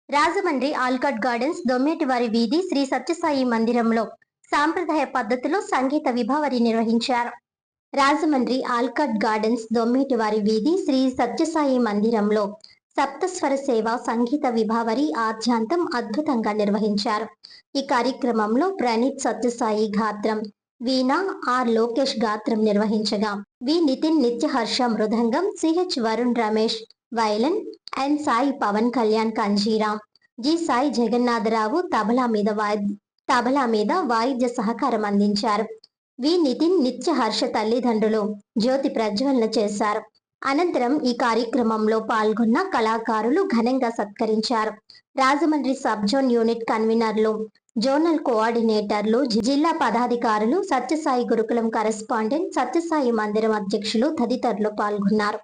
Rajahmundry Allcott gardens దొమ్మేటివారి వీధి శ్రీ సత్యసాయి మందిరంలో సాంప్రదాయ పద్ధతిలో సంగీత విభావరి నిర్వహించారు. రాజమండ్రి ఆల్కాట్ గార్డెన్స్ దొమ్మేటివారి వీధి శ్రీ సత్యసాయి మందిరంలో సప్తస్వర సేవ సంగీత విభావరి ఆద్యాంతం అద్భుతంగా నిర్వహించారు. ఈ కార్యక్రమంలో ప్రణీత్ సత్యసాయి గాత్రం, వీణా ఆర్ లోకేష్ గాత్రం నిర్వహించగా, వి నితిన్ నిత్యహర్ష మృదంగం, CH Varun Ramesh violin, and Sai Pavan Kalyan కంజీరా, జి సాయి జగన్నాథరావు తబలా మీద వాయిద్య సహకారం అందించారు. వి నితిన్ నిత్యహర్ష తల్లిదండ్రులు జ్యోతి ప్రజ్వలన చేశారు. అనంతరం ఈ కార్యక్రమంలో పాల్గొన్న కళాకారులు ఘనంగా సత్కరించారు. రాజమండ్రి సబ్ జోన్ యూనిట్ కన్వీనర్లు, జోనల్ కోఆర్డినేటర్లు, జిల్లా పదాధికారులు, సత్యసాయి గురుకులం కరెస్పాండెంట్, సత్యసాయి మందిరం అధ్యక్షులు తదితరులు పాల్గొన్నారు.